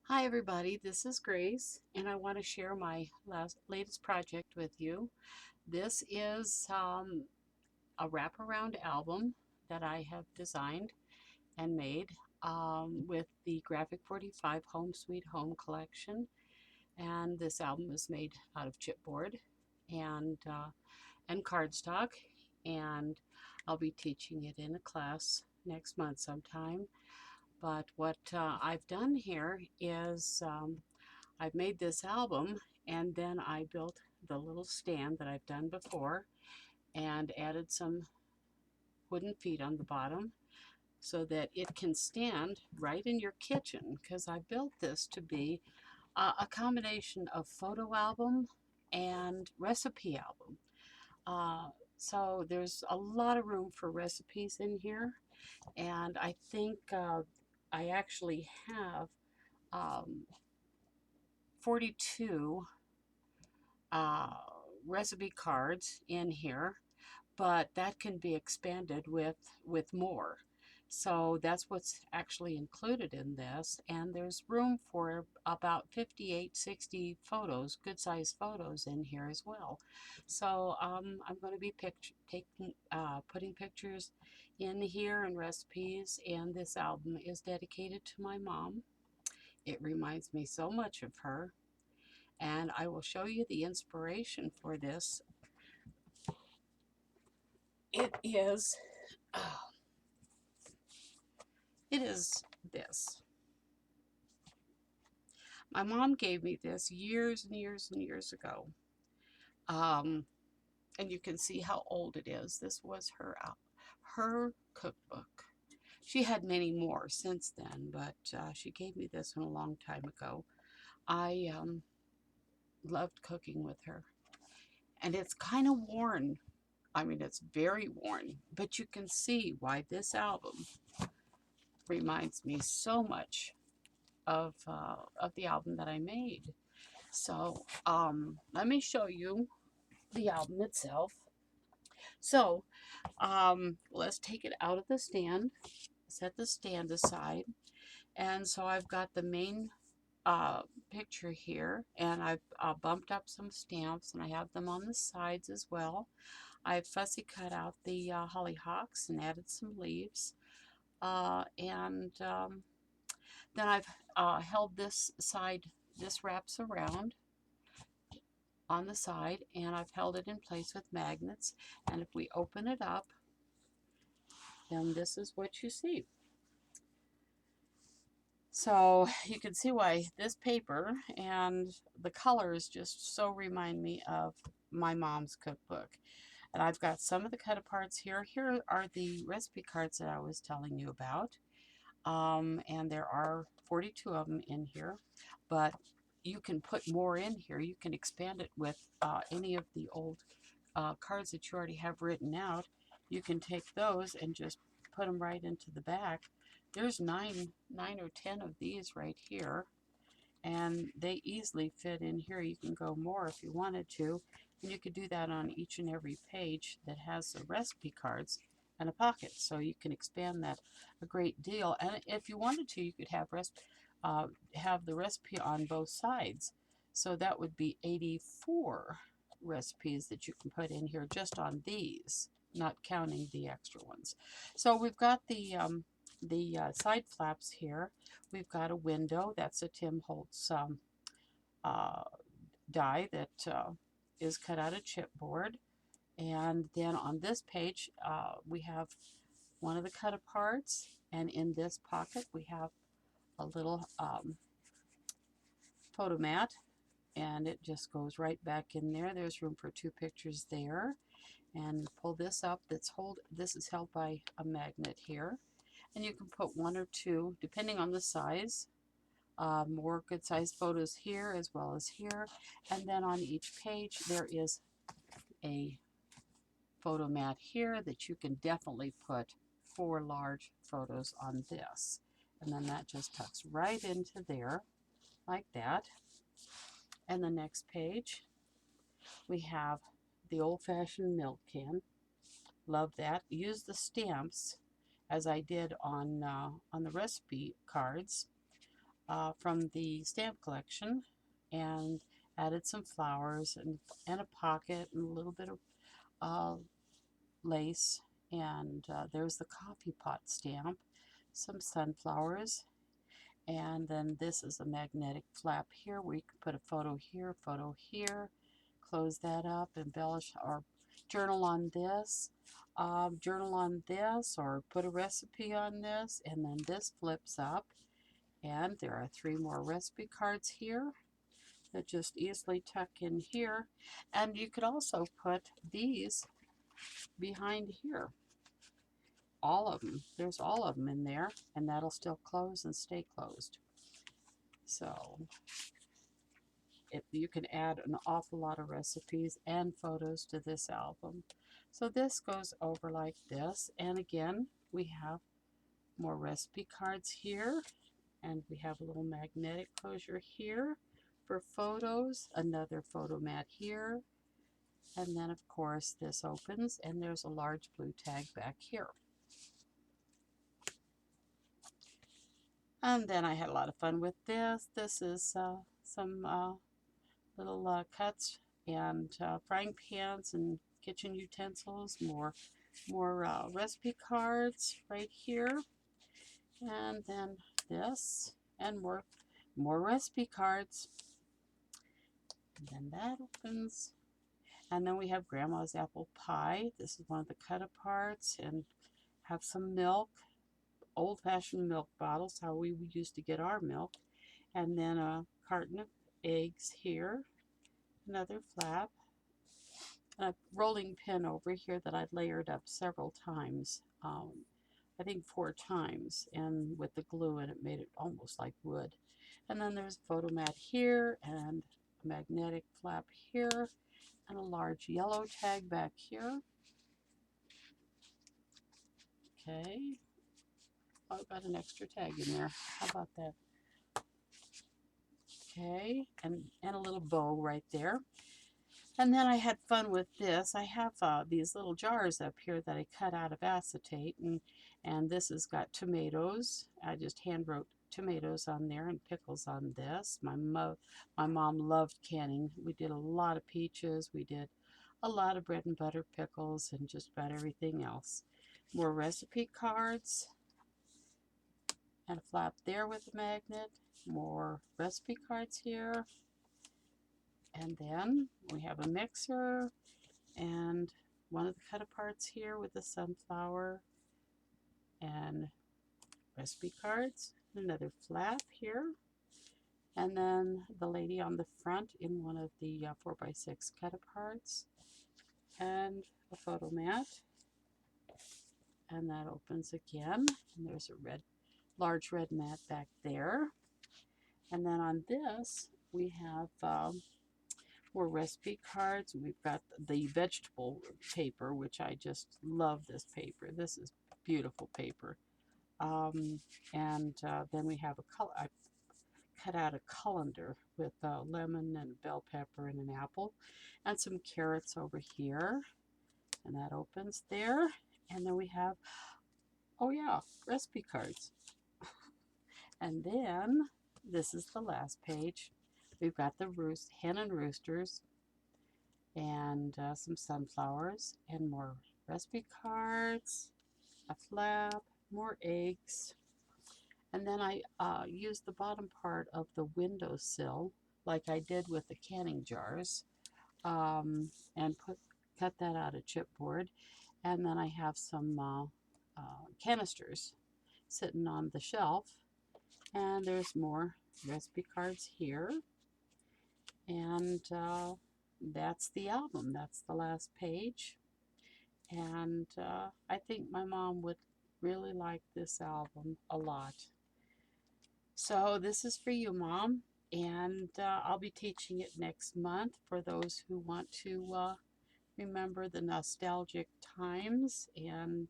Hi everybody, this is Grace and I want to share my latest project with you. This is a wraparound album that I have designed and made with the Graphic 45 Home Sweet Home collection, and this album is made out of chipboard and cardstock, and I'll be teaching it in a class next month sometime. But what I've done here is I've made this album, and then I built the little stand that I've done before and added some wooden feet on the bottom so that it can stand right in your kitchen, because I built this to be a combination of photo album and recipe album. So there's a lot of room for recipes in here, and I think I actually have um, 42 uh, recipe cards in here, but that can be expanded with more. So that's what's actually included in this, and there's room for about 58, 60 photos, good size photos in here as well. So I'm going to be putting pictures in here and recipes, and this album is dedicated to my mom. It reminds me so much of her, and I will show you the inspiration for this. It is, oh, it is this. My mom gave me this years and years and years ago. Um, and you can see how old it is. This was her cookbook. She had many more since then, but she gave me this one a long time ago. I loved cooking with her. And it's kind of worn. I mean, it's very worn, but you can see why this album reminds me so much of the album that I made. So let me show you the album itself. So let's take it out of the stand, set the stand aside, and so I've got the main uh, picture here, and I've bumped up some stamps, and I have them on the sides as well. I've fussy cut out the hollyhocks and added some leaves, and then I've held this side. This wraps around on the side, and I've held it in place with magnets, and if we open it up, then this is what you see. So you can see why this paper and the colors just so remind me of my mom's cookbook. And I've got some of the cut aparts here. Here are the recipe cards that I was telling you about. And there are 42 of them in here, but you can put more in here. You can expand it with any of the old cards that you already have written out. You can take those and just put them right into the back. There's nine or 10 of these right here, and they easily fit in here. You can go more if you wanted to, and you could do that on each and every page that has the recipe cards and a pocket, so you can expand that a great deal. And if you wanted to, you could have the recipe on both sides, so that would be 84 recipes that you can put in here just on these, not counting the extra ones. So we've got the side flaps here. We've got a window. That's a Tim Holtz uh, die that is cut out of chipboard. And then on this page, we have one of the cut aparts. And in this pocket, we have a little photo mat. And it just goes right back in there. There's room for two pictures there. And pull this up. This is held by a magnet here. And you can put one or two, depending on the size. More good sized photos here as well as here. And then on each page there is a photo mat here that you can definitely put 4 large photos on this. And then that just tucks right into there like that. And the next page we have the old-fashioned milk can. Love that. Use the stamps as I did on the recipe cards. from the stamp collection, and added some flowers and a pocket and a little bit of lace. And there's the coffee pot stamp, some sunflowers, and then this is a magnetic flap here where you can put a photo here, close that up, embellish or journal on this, or put a recipe on this, and then this flips up, and there are 3 more recipe cards here that just easily tuck in here, and you could also put these behind here. All of them. There's all of them in there, and that'll still close and stay closed. So you can add an awful lot of recipes and photos to this album. So this goes over like this, and again we have more recipe cards here, and we have a little magnetic closure here for photos, another photo mat here, and then of course this opens and there's a large blue tag back here. And then I had a lot of fun with this. This is some little cuts and frying pans and kitchen utensils, more recipe cards right here, and then this, and more recipe cards. And then that opens, and then we have Grandma's apple pie. This is one of the cut aparts, and have some milk, old-fashioned milk bottles, how we used to get our milk, and then a carton of eggs here, another flap, a rolling pin over here that I'd layered up several times, I think 4 times, and with the glue, and it made it almost like wood. And then there's a photo mat here, and a magnetic flap here, and a large yellow tag back here. Okay, oh, I've got an extra tag in there. How about that? Okay, and a little bow right there. And then I had fun with this. I have these little jars up here that I cut out of acetate, and this has got tomatoes. I just hand wrote tomatoes on there and pickles on this. My mom loved canning. We did a lot of peaches. We did a lot of bread and butter pickles and just about everything else. More recipe cards and a flap there with a magnet. More recipe cards here. And then we have a mixer and one of the cut aparts here with the sunflower and recipe cards, another flap here, and then the lady on the front in one of the 4x6 cut aparts, and a photo mat, and that opens again, and there's a large red mat back there. And then on this we have more recipe cards. We've got the vegetable paper, which I just love this paper. This is beautiful paper. And then we have I cut out a colander with a lemon and bell pepper and an apple, and some carrots over here, and that opens there. And then we have, oh yeah, recipe cards. And then this is the last page. We've got the hen and roosters, and some sunflowers, and more recipe cards, a flap, more eggs. And then I used the bottom part of the windowsill, like I did with the canning jars, and cut that out of chipboard. And then I have some canisters sitting on the shelf, and there's more recipe cards here. And that's the album. That's the last page. And I think my mom would really like this album a lot. So this is for you, Mom, and I'll be teaching it next month for those who want to remember the nostalgic times, and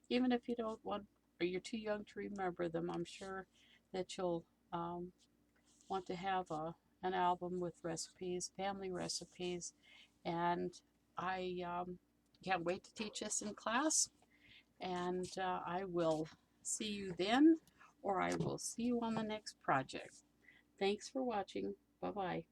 even if you don't want, or you're too young to remember them, I'm sure that you'll want to have an album with recipes, family recipes, and I can't wait to teach this in class, and I will see you then, or I will see you on the next project. Thanks for watching. Bye-bye.